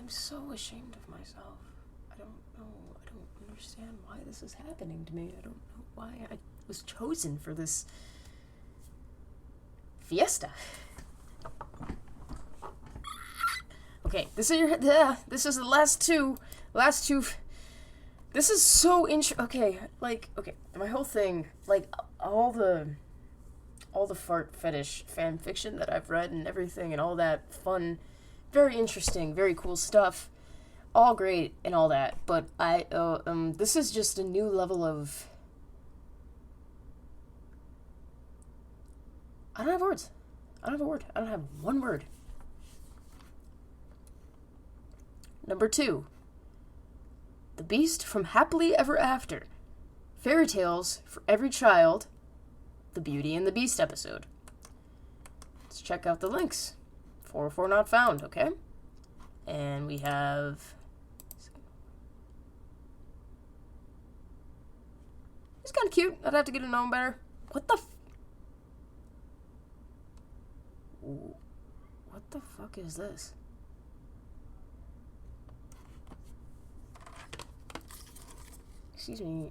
I'm so ashamed of myself. I don't know. I don't understand why this is happening to me. I don't know why I was chosen for this fiesta. Okay, this is the last two. This is so okay, my whole thing, all the fart fetish fan fiction that I've read and everything and all that fun, very interesting, very cool stuff, all great and all that, but this is just a new level of... I don't have words. I don't have a word. I don't have one word. Number 2. The Beast from Happily Ever After. Fairy Tales for Every Child. The Beauty and the Beast episode. Let's check out the links. 404 not found, okay? And we have... He's kind of cute. I'd have to get to know him better. What the Ooh. What the fuck is this? Excuse me.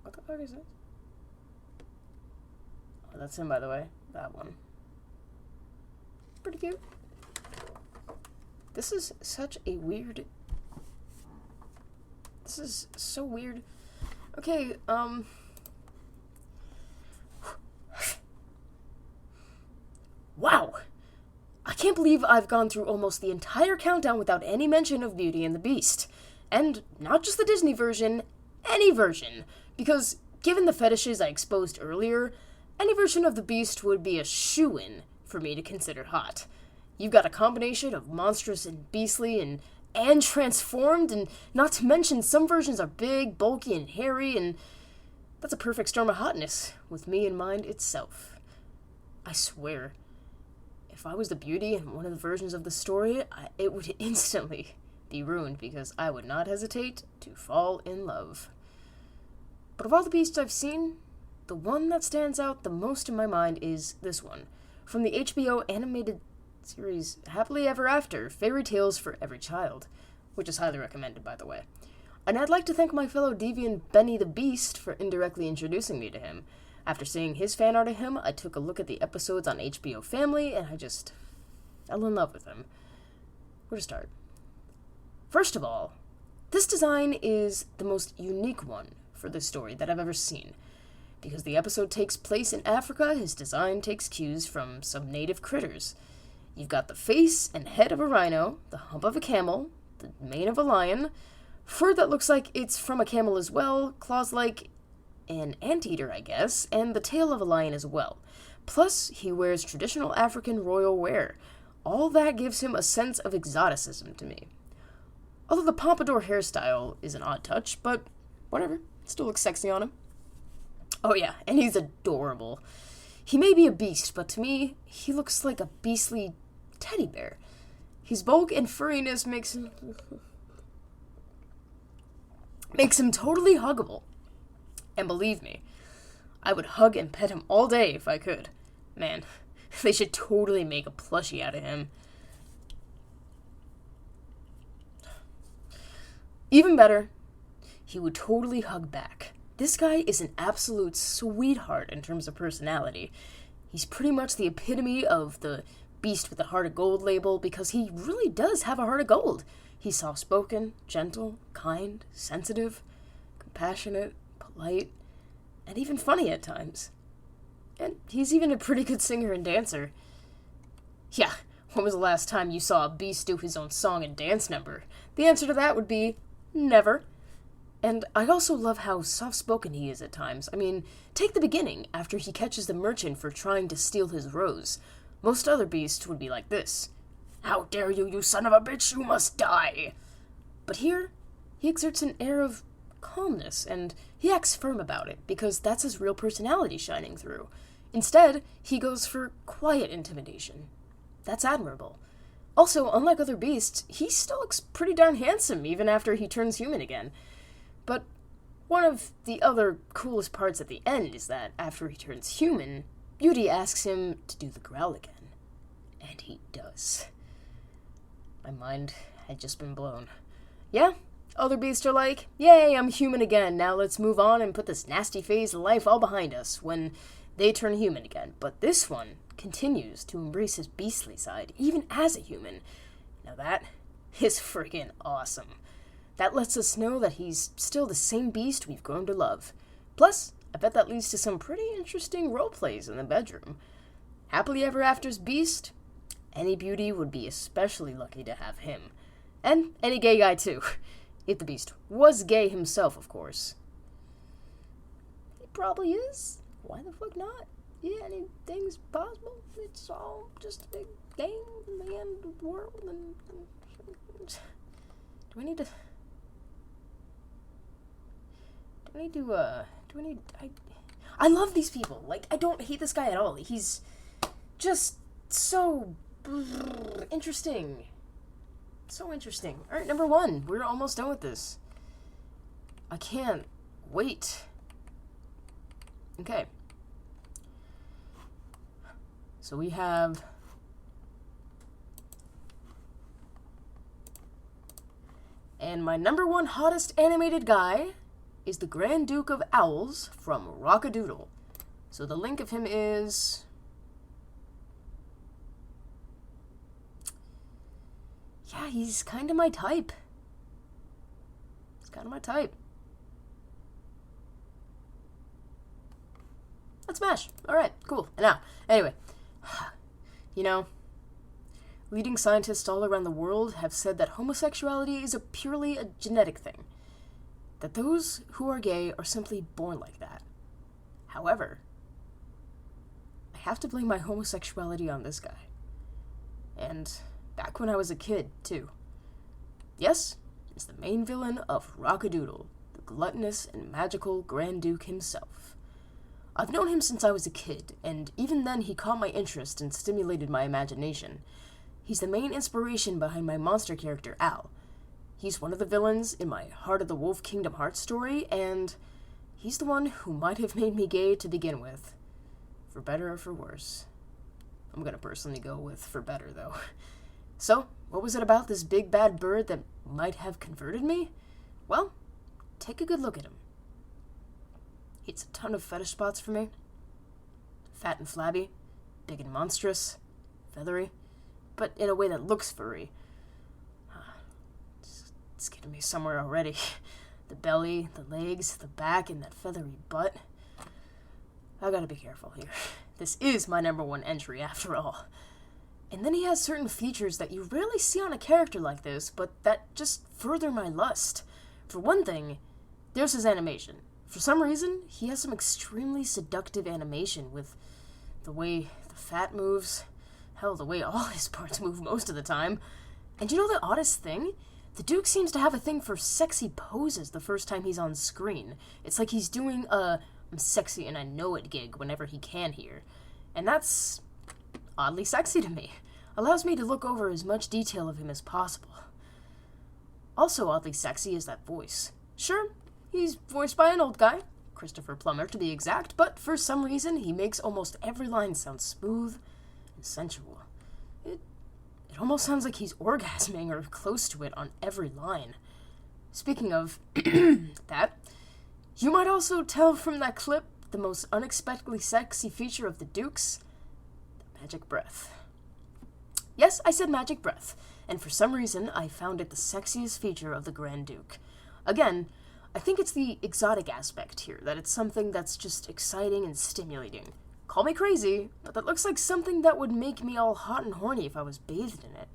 What the fuck is this? Oh, that's him, by the way. That one. Pretty cute. This is such a weird... This is so weird. Okay, Wow! I can't believe I've gone through almost the entire countdown without any mention of Beauty and the Beast. And not just the Disney version, any version. Because, given the fetishes I exposed earlier, any version of the Beast would be a shoo-in for me to consider hot. You've got a combination of monstrous and beastly and transformed, and not to mention some versions are big, bulky, and hairy, and that's a perfect storm of hotness, with me in mind itself. I swear, if I was the Beauty in one of the versions of the story, it would instantly be ruined because I would not hesitate to fall in love. But of all the Beasts I've seen, the one that stands out the most in my mind is this one, from the HBO animated series Happily Ever After, Fairy Tales for Every Child, which is highly recommended, by the way. And I'd like to thank my fellow deviant Benny the Beast for indirectly introducing me to him. After seeing his fan art of him, I took a look at the episodes on HBO Family, and I just fell in love with him. Where to start? First of all, this design is the most unique one for this story that I've ever seen. Because the episode takes place in Africa, his design takes cues from some native critters. You've got the face and head of a rhino, the hump of a camel, the mane of a lion, fur that looks like it's from a camel as well, claws like an anteater, I guess, and the tail of a lion as well. Plus, he wears traditional African royal wear. All that gives him a sense of exoticism to me. Although the pompadour hairstyle is an odd touch, but whatever, it still looks sexy on him. Oh yeah, and he's adorable. He may be a beast, but to me, he looks like a beastly teddy bear. His bulk and furriness makes him totally huggable. And believe me, I would hug and pet him all day if I could. Man, they should totally make a plushie out of him. Even better, he would totally hug back. This guy is an absolute sweetheart in terms of personality. He's pretty much the epitome of the Beast with the Heart of Gold label because he really does have a heart of gold. He's soft-spoken, gentle, kind, sensitive, compassionate, polite, and even funny at times. And he's even a pretty good singer and dancer. Yeah, when was the last time you saw a beast do his own song and dance number? The answer to that would be never. And I also love how soft-spoken he is at times. I mean, take the beginning, after he catches the merchant for trying to steal his rose. Most other beasts would be like this. How dare you, you son of a bitch, you must die! But here, he exerts an air of calmness, and he acts firm about it, because that's his real personality shining through. Instead, he goes for quiet intimidation. That's admirable. Also, unlike other beasts, he still looks pretty darn handsome, even after he turns human again. But one of the other coolest parts at the end is that after he turns human, Beauty asks him to do the growl again. And he does. My mind had just been blown. Yeah, other beasts are like, yay, I'm human again, now let's move on and put this nasty phase of life all behind us when they turn human again. But this one continues to embrace his beastly side, even as a human. Now that is friggin' awesome. That lets us know that he's still the same beast we've grown to love. Plus, I bet that leads to some pretty interesting roleplays in the bedroom. Happily Ever After's beast? Any beauty would be especially lucky to have him. And any gay guy too. If the beast was gay himself, of course. He probably is. Why the fuck not? Yeah, anything's possible. It's all just a big game in the end of the world. And do I need to... I love these people. Like, I don't hate this guy at all. He's just so interesting. So interesting. Alright, number 1. We're almost done with this. I can't wait. Okay. So we have... And my number 1 hottest animated guy is the Grand Duke of Owls from Rock-a-Doodle. So the link of him is... Yeah, he's kind of my type. He's kind of my type. Let's smash. Alright, cool. And now, anyway. You know, leading scientists all around the world have said that homosexuality is purely a genetic thing. That those who are gay are simply born like that. However, I have to blame my homosexuality on this guy. And back when I was a kid, too. Yes, it's the main villain of Rock-a-Doodle, the gluttonous and magical Grand Duke himself. I've known him since I was a kid, and even then he caught my interest and stimulated my imagination. He's the main inspiration behind my monster character, Al. He's one of the villains in my Heart of the Wolf Kingdom Hearts story, and he's the one who might have made me gay to begin with. For better or for worse. I'm gonna personally go with for better, though. So, what was it about this big bad bird that might have converted me? Well, take a good look at him. He hits a ton of fetish spots for me. Fat and flabby, big and monstrous, feathery, but in a way that looks furry. It's getting me somewhere already. The belly, the legs, the back, and that feathery butt. I gotta be careful here. This is my number 1 entry, after all. And then he has certain features that you rarely see on a character like this, but that just further my lust. For one thing, there's his animation. For some reason, he has some extremely seductive animation with the way the fat moves. Hell, the way all his parts move most of the time. And you know the oddest thing? The Duke seems to have a thing for sexy poses the first time he's on screen. It's like he's doing a I'm sexy and I know it gig whenever he can here. And that's oddly sexy to me. Allows me to look over as much detail of him as possible. Also oddly sexy is that voice. Sure, he's voiced by an old guy, Christopher Plummer to be exact, but for some reason he makes almost every line sound smooth and sensual. It almost sounds like he's orgasming or close to it on every line. Speaking of that, you might also tell from that clip the most unexpectedly sexy feature of the Dukes, the magic breath. Yes, I said magic breath, and for some reason I found it the sexiest feature of the Grand Duke. Again, I think it's the exotic aspect here, that it's something that's just exciting and stimulating. Call me crazy, but that looks like something that would make me all hot and horny if I was bathed in it.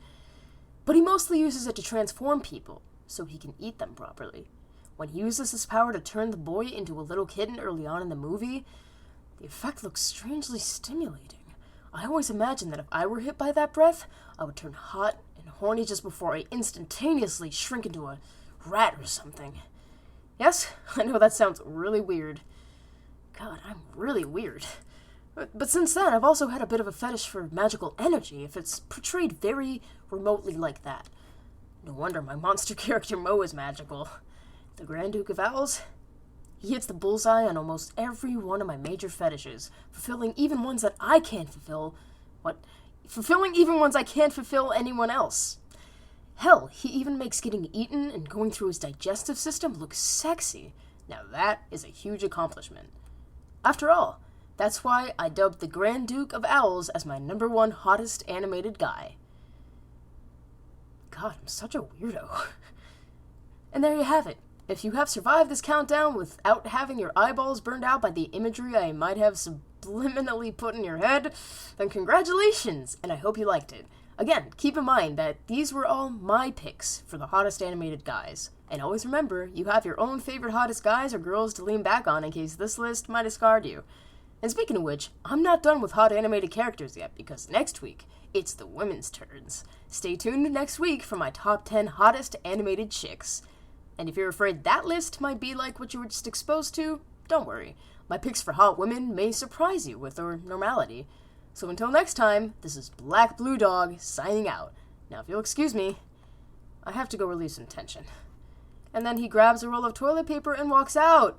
But he mostly uses it to transform people, so he can eat them properly. When he uses his power to turn the boy into a little kitten early on in the movie, the effect looks strangely stimulating. I always imagined that if I were hit by that breath, I would turn hot and horny just before I instantaneously shrink into a rat or something. Yes, I know that sounds really weird. God, I'm really weird. But since then, I've also had a bit of a fetish for magical energy, if it's portrayed very remotely like that. No wonder my monster character Mo is magical. The Grand Duke of Owls? He hits the bullseye on almost every one of my major fetishes, fulfilling even ones that I can't fulfill. Fulfilling even ones I can't fulfill anyone else. Hell, he even makes getting eaten and going through his digestive system look sexy. Now that is a huge accomplishment. After all, that's why I dubbed the Grand Duke of Owls as my #1 hottest animated guy. God, I'm such a weirdo. And there you have it. If you have survived this countdown without having your eyeballs burned out by the imagery I might have subliminally put in your head, then congratulations, and I hope you liked it. Again, keep in mind that these were all my picks for the hottest animated guys. And always remember, you have your own favorite hottest guys or girls to lean back on in case this list might discard you. And speaking of which, I'm not done with hot animated characters yet, because next week, it's the women's turns. Stay tuned next week for my top 10 hottest animated chicks. And if you're afraid that list might be like what you were just exposed to, don't worry. My picks for hot women may surprise you with their normality. So until next time, this is Black Blue Dog signing out. Now if you'll excuse me, I have to go relieve some tension. And then he grabs a roll of toilet paper and walks out.